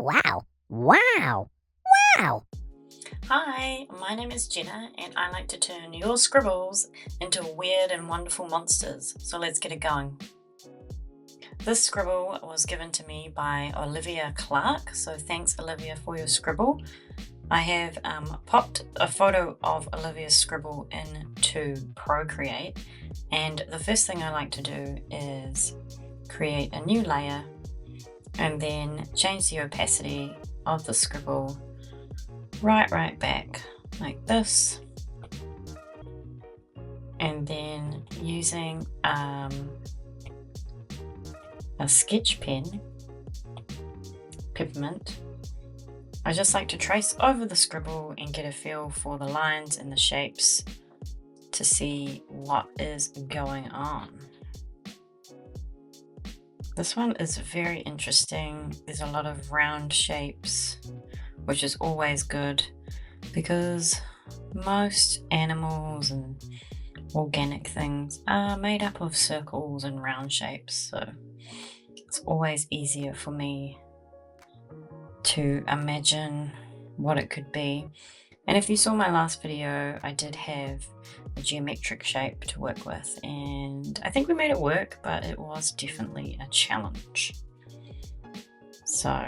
wow. Wow. Wow. Hi, my name is Jenna, and I like to turn your scribbles into weird and wonderful monsters. So let's get it going. This scribble was given to me by Olivia Clark, so thanks Olivia for your scribble. I have popped a photo of Olivia's scribble into Procreate, and the first thing I like to do is create a new layer and then change the opacity of the scribble right back like this, and then using a sketch pen, peppermint, I just like to trace over the scribble and get a feel for the lines and the shapes to see what is going on. This one is very interesting. There's a lot of round shapes, which is always good because most animals and organic things are made up of circles and round shapes, so it's always easier for me to imagine what it could be. And if you saw my last video, I did have a geometric shape to work with, and I think we made it work, but it was definitely a challenge. So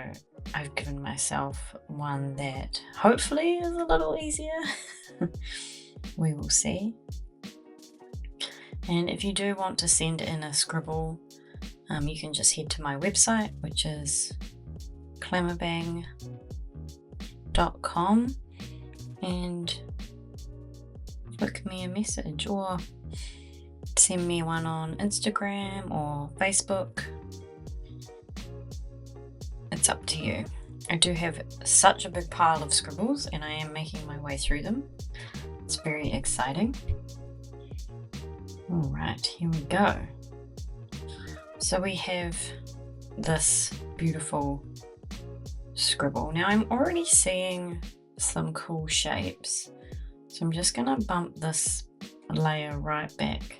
I've given myself one that hopefully is a little easier. We will see. And if you do want to send in a scribble, you can just head to my website, which is klamabang.com, and flick me a message or send me one on Instagram or Facebook. It's up to you. I do have such a big pile of scribbles and I am making my way through them. It's very exciting. All right, here we go. So we have this beautiful scribble. Now I'm already seeing some cool shapes, so I'm just gonna bump this layer right back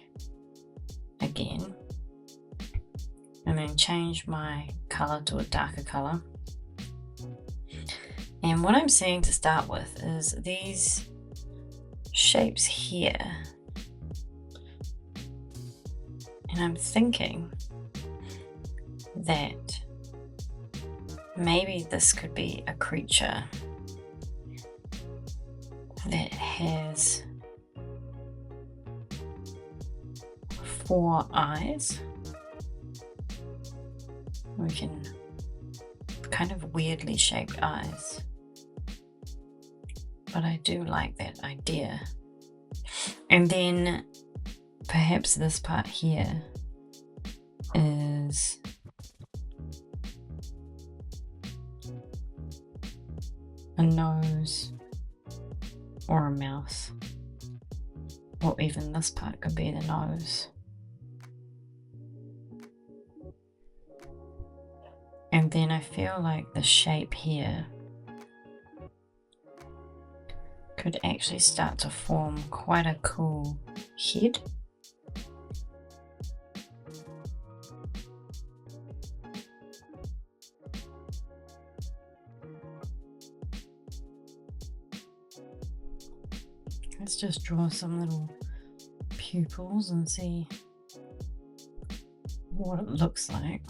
again and then change my color to a darker color. And what I'm seeing to start with is these shapes here, and I'm thinking that maybe this could be a creature that has 4 eyes. We can kind of weirdly shaped eyes, but I do like that idea. And then perhaps this part here is a nose or a mouth, or even this part could be the nose. And then I feel like the shape here could actually start to form quite a cool head. Let's just draw some little pupils and see what it looks like.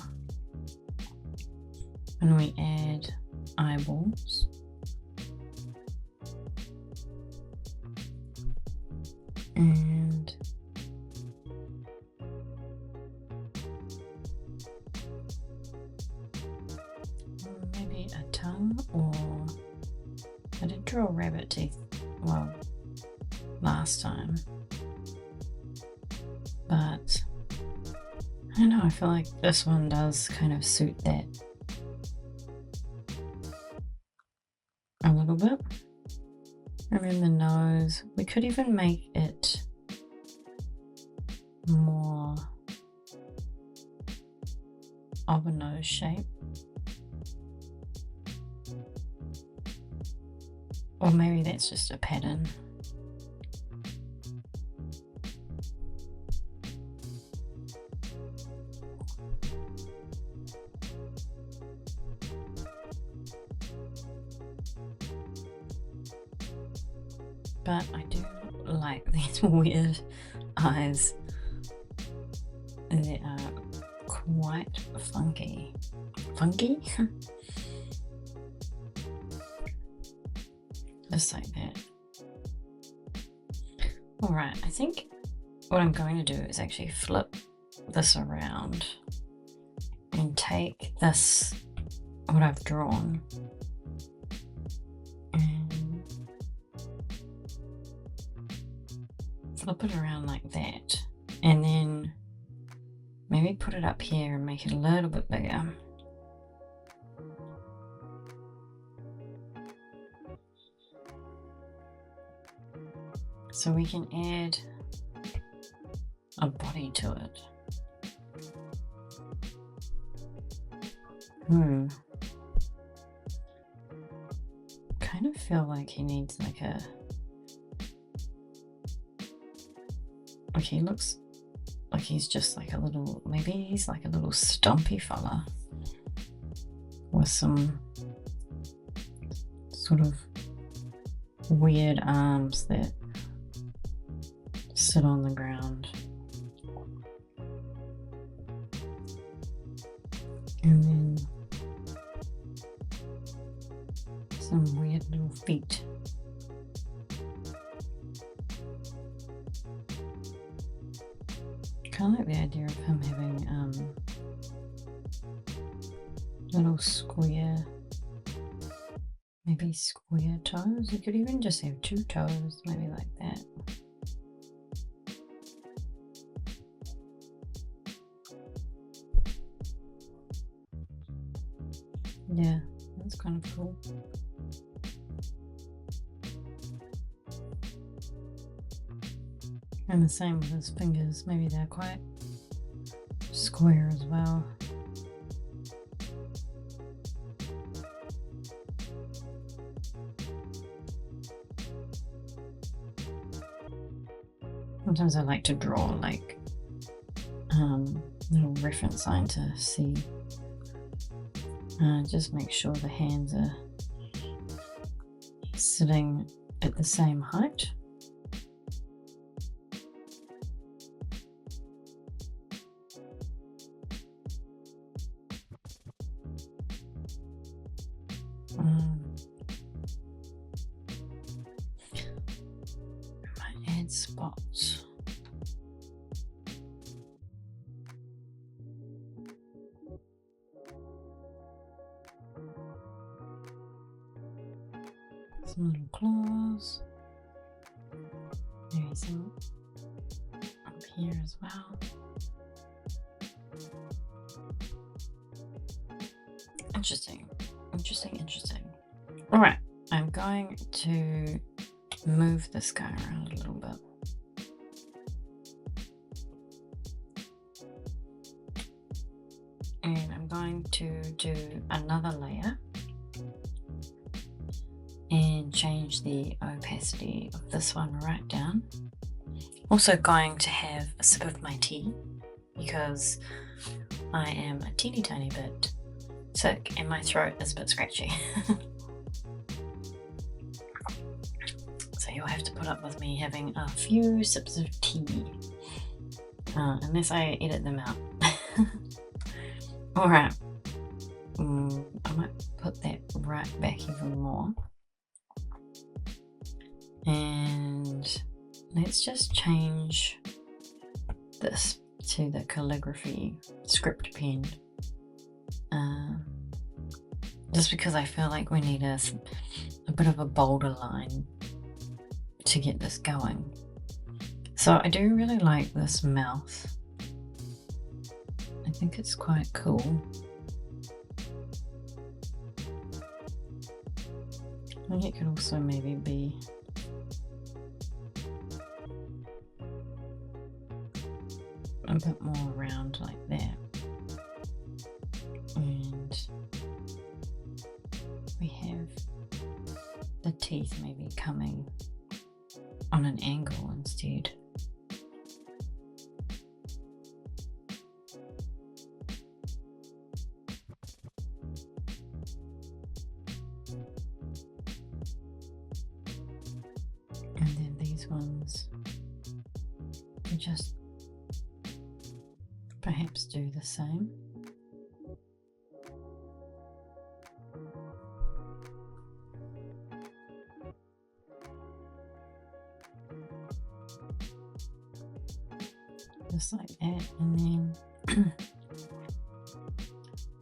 And we add eyeballs. And maybe a tongue, or I did draw rabbit teeth, well, last time. But I don't know, I feel like this one does kind of suit that a little bit. And then the nose, we could even make it more of a nose shape. Or maybe that's just a pattern. But I do like these weird eyes. They are quite funky. Funky? Just like that. Alright, I think what I'm going to do is actually flip this around and take this, what I've drawn, and flip it around like that, and then maybe put it up here and make it a little bit bigger. So we can add a body to it. Kind of feel like he needs like a... Like he looks like he's just like a little... Maybe he's like a little stumpy fella with some sort of weird arms that sit on the ground. And then some weird little feet. Kind of like the idea of him having little square, maybe square toes. You could even just have 2 toes, maybe like that. Yeah, that's kind of cool. And the same with his fingers, maybe they're quite square as well. Sometimes I like to draw like little reference sign to see. Just make sure the hands are sitting at the same height. I might add spots. Some little claws. Maybe some up here as well. Interesting. Alright, I'm going to move this guy around a little bit. And I'm going to do another layer and change the opacity of this one right down. Also going to have a sip of my tea because I am a teeny tiny bit sick and my throat is a bit scratchy. So you'll have to put up with me having a few sips of tea, unless I edit them out. Alright, I might put that right back even more. And let's just change this to the calligraphy script pen. Just because I feel like we need a bit of a bolder line to get this going. So I do really like this mouth. I think it's quite cool. I think it could also maybe be a bit more round like that. And we have the teeth maybe coming on an angle instead. And these ones, we just perhaps do the same. Just like that, and then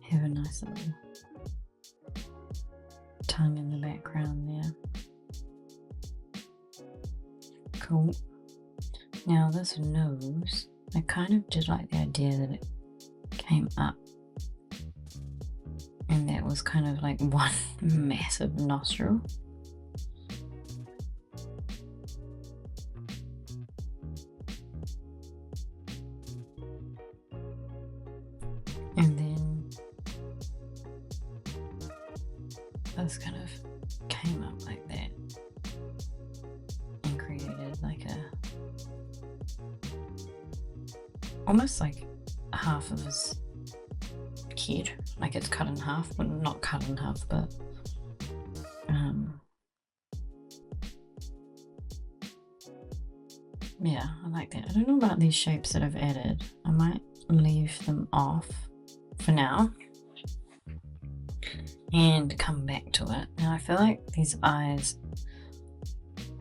have a nice little tongue in the background there. Cool. Now this nose, I kind of did like the idea that it came up and that was kind of like one massive nostril. And then this kind of came up like that and created like a almost like half of his head, like it's cut in half, but not cut in half, but yeah, I like that. I don't know about these shapes that I've added. I might leave them off for now and come back to it. Now I feel like these eyes,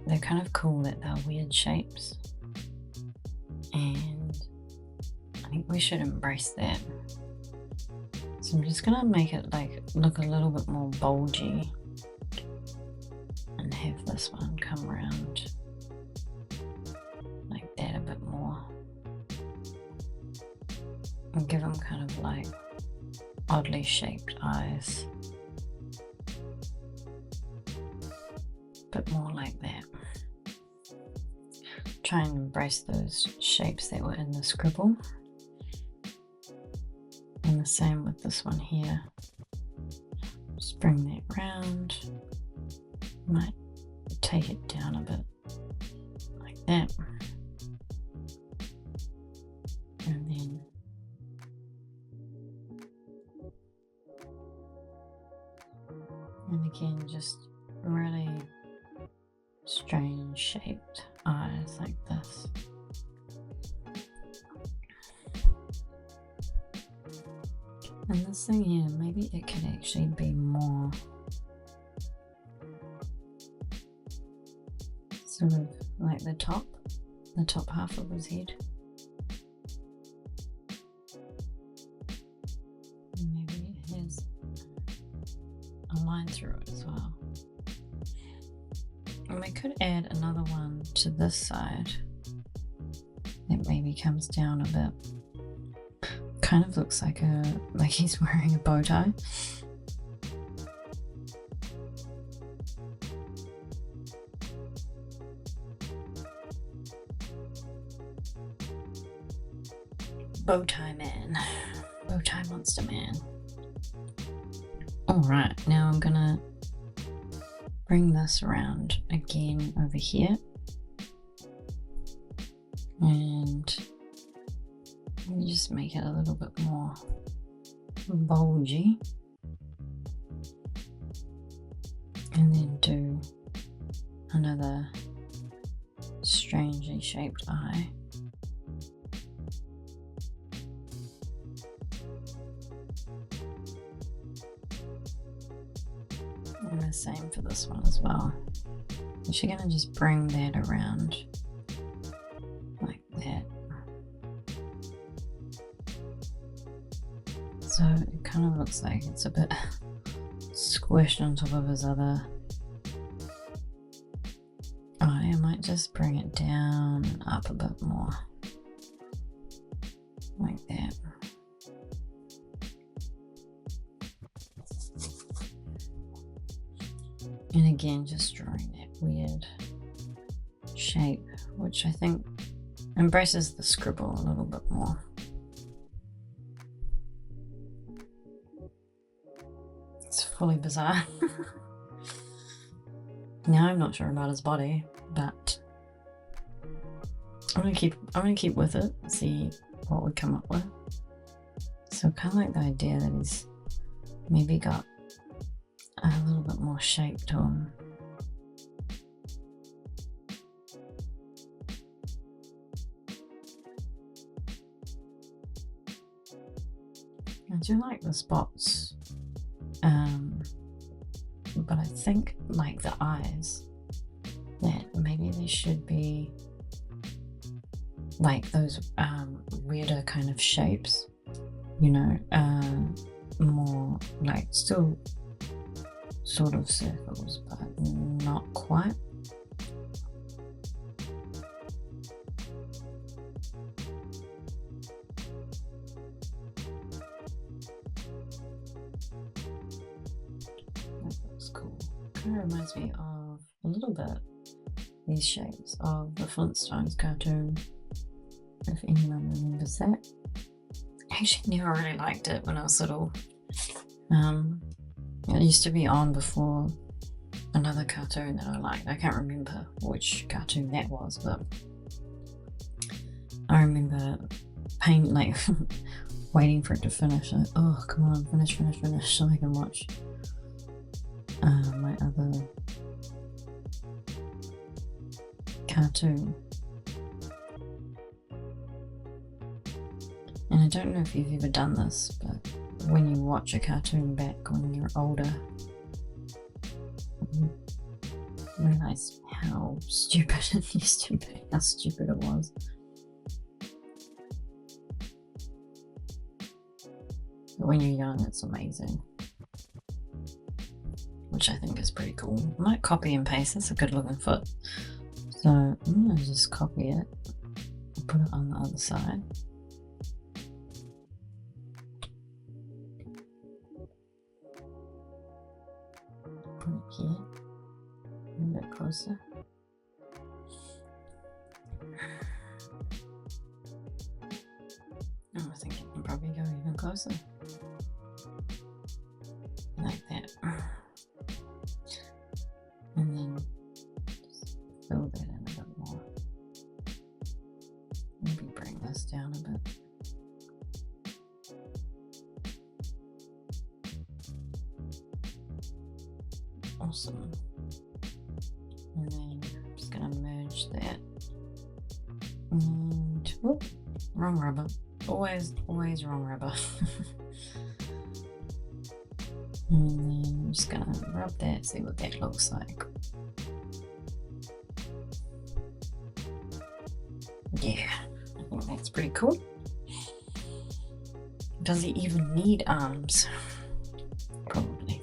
they're kind of cool that they're weird shapes, and I think we should embrace that. So I'm just gonna make it like look a little bit more bulgy and have this one come around like that a bit more and give them kind of like oddly shaped eyes, but more like that. Try and embrace those shapes that were in the scribble. And the same with this one here. Just bring that round. Might take it down a bit like that. And then again, just really strange shaped eyes like this. And this thing here, maybe it could actually be more sort of like the top half of his head. And maybe it has a line through it as well. And we could add another one to this side that maybe comes down a bit. Kind of looks like he's wearing a bow tie. Bow tie man. Bow tie monster man. Alright, now I'm gonna bring this around again over here. And just make it a little bit more bulgy, and then do another strangely shaped eye. And the same for this one as well. You're gonna just bring that around like that. So it kind of looks like it's a bit squished on top of his other eye. I might just bring it down and up a bit more. Like that. And again, just drawing that weird shape, which I think embraces the scribble a little bit more. It's fully bizarre. Now I'm not sure about his body, but I'm gonna keep with it and see what we come up with. So kind of like the idea that he's maybe got a little bit more shape to him. do like the spots, but I think like the eyes, that maybe they should be like those weirder kind of shapes, you know, more like still sort of circles, but not quite. That looks cool. Kind of reminds me of a little bit these shapes of the Flintstones cartoon, if anyone remembers that. I actually never really liked it when I was little. It used to be on before another cartoon that I liked. I can't remember which cartoon that was, but I remember waiting for it to finish. Like, oh, come on, finish, so I can watch my other cartoon. And I don't know if you've ever done this, but when you watch a cartoon back when you're older, you realise how stupid it used to be, how stupid it was. But when you're young, it's amazing, which I think is pretty cool. I might copy and paste. That's a good looking foot. So I'm going to just copy it and put it on the other side. Put it here, a bit closer. Oh, I think you can probably go even closer. Like that. And then just fill that in a bit more. Maybe bring this down a bit. Awesome. And then I'm just going to merge that. And whoop, wrong rubber. Always wrong rubber. And then I'm just going to rub that, see what that looks like. Yeah, I think that's pretty cool. Does he even need arms? Probably.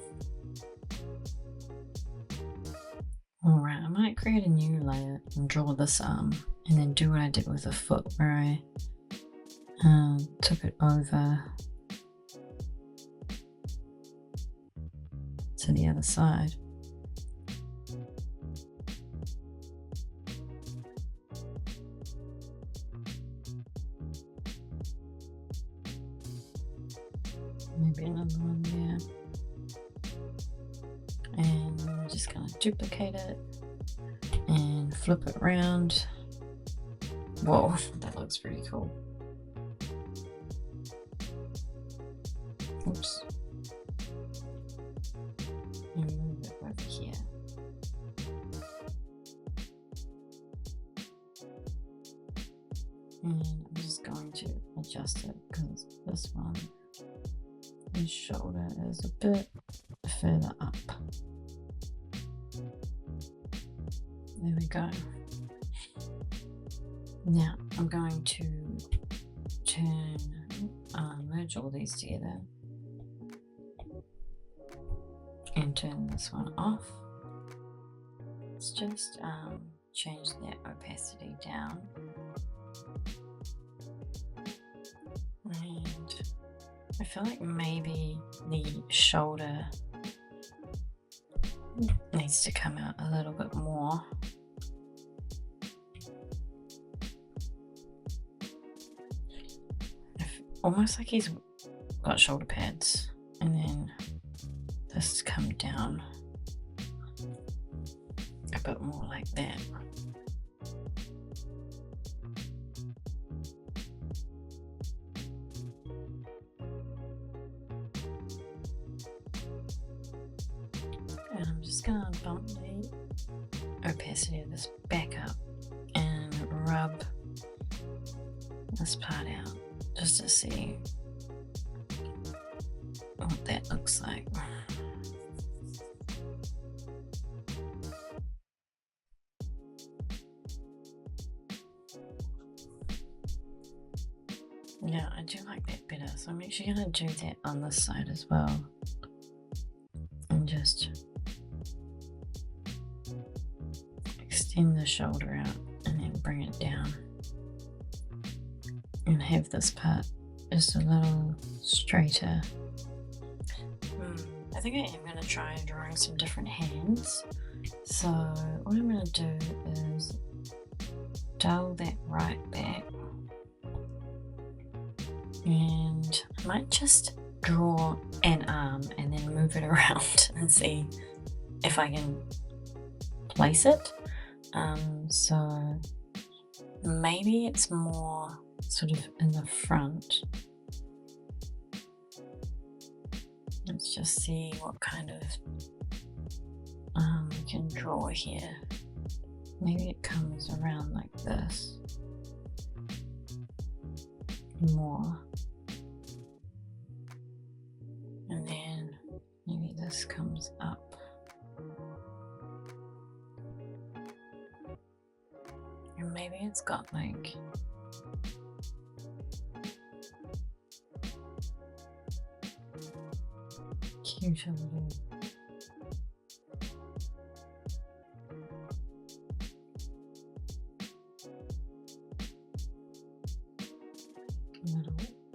Alright, I might create a new layer and draw this arm and then do what I did with the foot, where I took it over to the other side. Maybe another one there. And I'm just going to duplicate it and flip it around. Whoa, that looks pretty cool. Oops. And move it over here. And I'm just going to adjust it because this one, his shoulder is a bit further up. There we go. Now I'm going to merge all these together and turn this one off. Let's just change that opacity down. And I feel like maybe the shoulder needs to come out a little bit more. Almost like he's got shoulder pads, and then this come down a bit more like that. And I'm just going to bump the opacity of this back up and rub this part out just to see what that looks like. Yeah, I do like that better, so I'm actually going to do that on this side as well, and just extend the shoulder out and then bring it down and have this part just a little straighter. I think I am going to try drawing some different hands. So what I'm going to do is dull that right back, and I might just draw an arm and then move it around and see if I can place it. So maybe it's more sort of in the front. Let's just see what kind of we can draw here. Maybe it comes around like this more, and then maybe this comes up, and maybe it's got like cute little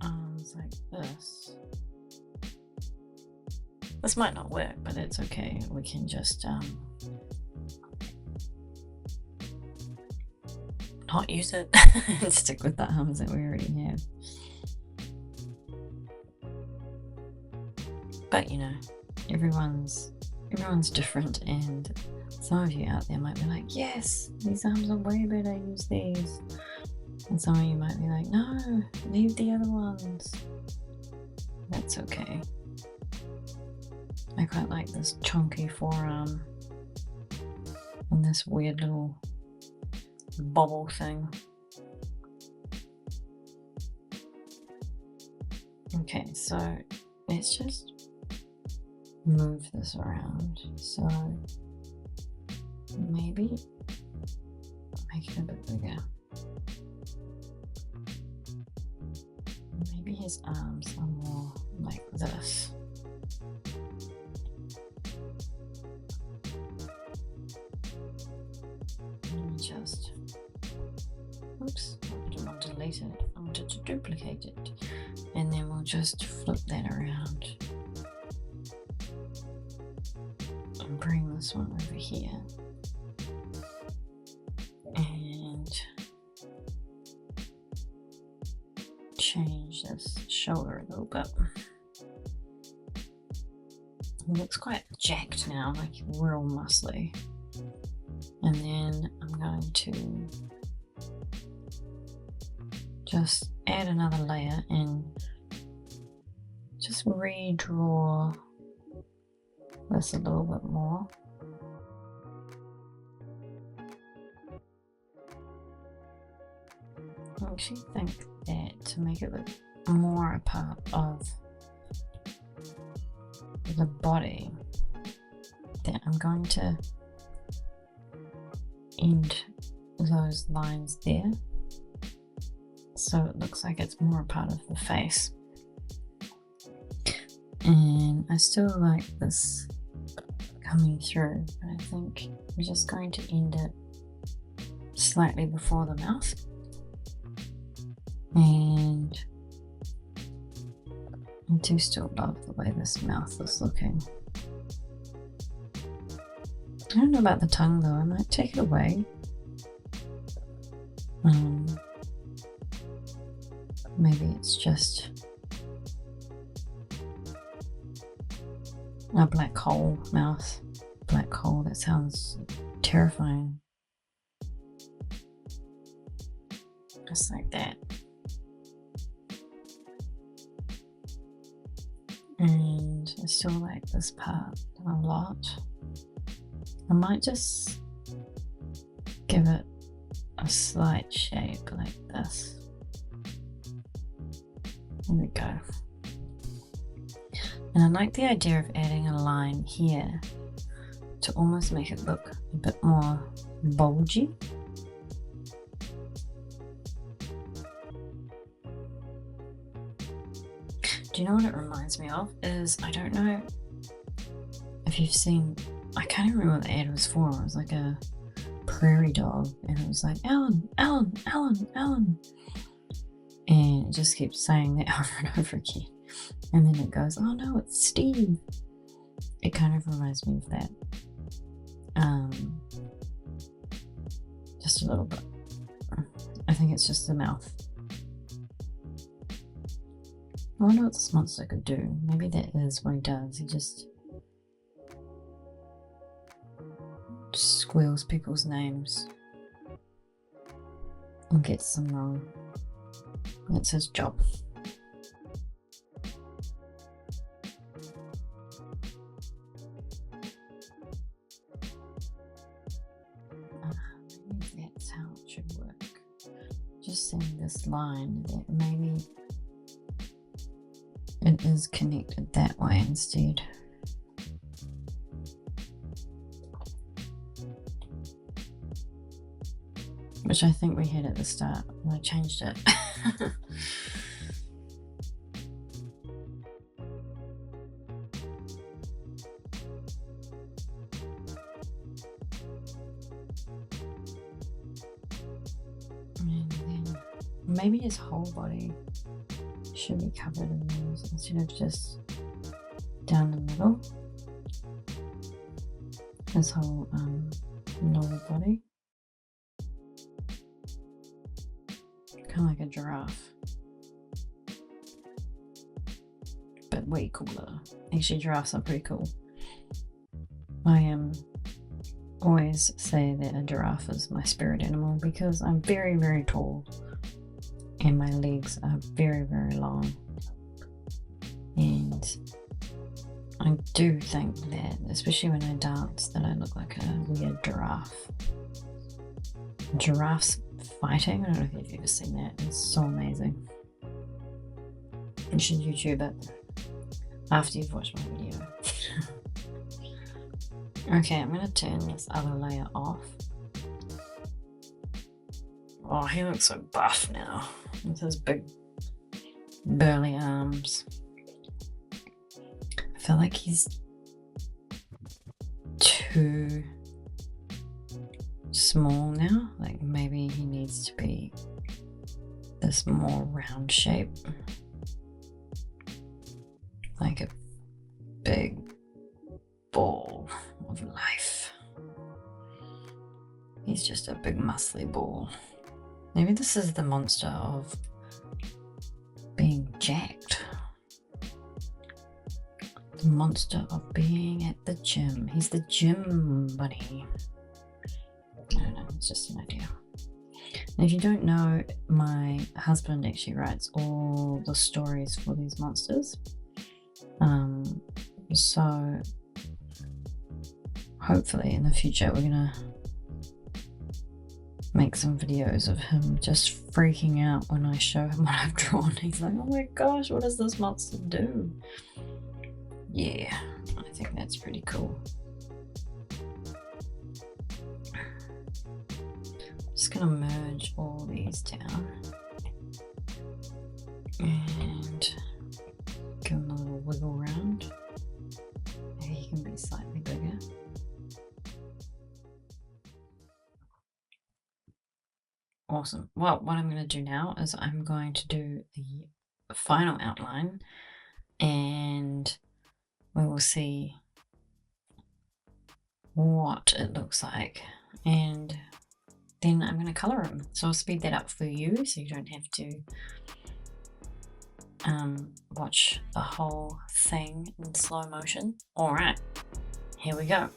arms like this. This might not work, but it's okay. We can just not use it and stick with the arms that we already have. But you know, everyone's different, and some of you out there might be like, yes, these arms are way better, use these. And some of you might be like, no, leave the other ones. That's okay. I quite like this chunky forearm and this weird little bobble thing. Okay, so let's just move this around. So maybe make it a bit bigger. Maybe his arms are more like this. Let me just, oops, I don't want to delete it, I wanted to duplicate it. And then we'll just flip that around and bring this one over here. And change this shoulder a little bit. It looks quite jacked now, like real muscly. And then I'm going to just add another layer and just redraw this a little bit more. I actually think that to make it look more a part of the body, that I'm going to end those lines there, so it looks like it's more a part of the face. And I still like this coming through, but I think I'm just going to end it slightly before the mouth. And I do still love the way this mouth is looking. I don't know about the tongue though, I might take it away. Maybe it's just a black hole mouth. Black hole, that sounds terrifying. Just like that. And I still like this part a lot. I might just give it a slight shape like this. There we go. And I like the idea of adding a line here to almost make it look a bit more bulgy. Do you know what it reminds me of? I don't know if you've seen, I can't even remember what the ad was for. It was like a prairie dog, and it was like, Alan, Alan, Alan, Alan. And it just keeps saying that over and over again. And then it goes, oh no, it's Steve. It kind of reminds me of that. Just a little bit. I think it's just the mouth. I wonder what this monster could do. Maybe that is what he does. He just squeals people's names and gets them wrong. That's his job. Maybe that's how it should work. Just seeing this line, that maybe it is connected that way instead. Which I think we had at the start when I changed it. And then maybe his whole body should be covered in these instead of just down the middle. His whole lower body. Kind of like a giraffe. But way cooler. Actually, giraffes are pretty cool. I always say that a giraffe is my spirit animal because I'm very, very tall. And my legs are very, very long. And I do think that, especially when I dance, that I look like a weird giraffe. Giraffes fighting, I don't know if you've ever seen that. It's so amazing. You should YouTube it after you've watched my video. Okay, I'm going to turn this other layer off. Oh, he looks so buff now with his big burly arms. I feel like he's too small now. Like maybe he needs to be this more round shape. Like a big ball of life. He's just a big muscly ball. Maybe this is the monster of being jacked. The monster of being at the gym. He's the gym bunny. I don't know, it's just an idea. And if you don't know, my husband actually writes all the stories for these monsters. So hopefully in the future we're gonna make some videos of him just freaking out when I show him what I've drawn. He's like, oh my gosh, what does this monster do? Yeah, I think that's pretty cool. Just gonna merge all these down and give him a little wiggle round. Maybe he can be slightly bigger. Awesome. Well, what I'm going to do now is I'm going to do the final outline and we will see what it looks like. And then I'm going to color him. So I'll speed that up for you so you don't have to watch the whole thing in slow motion. All right, here we go.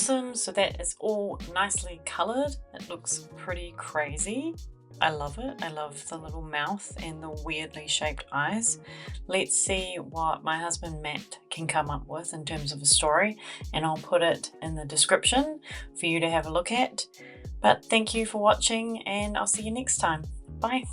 Awesome, so that is all nicely colored. It looks pretty crazy. I love it. I love the little mouth and the weirdly shaped eyes. Let's see what my husband Matt can come up with in terms of a story, and I'll put it in the description for you to have a look at. But thank you for watching, and I'll see you next time. Bye.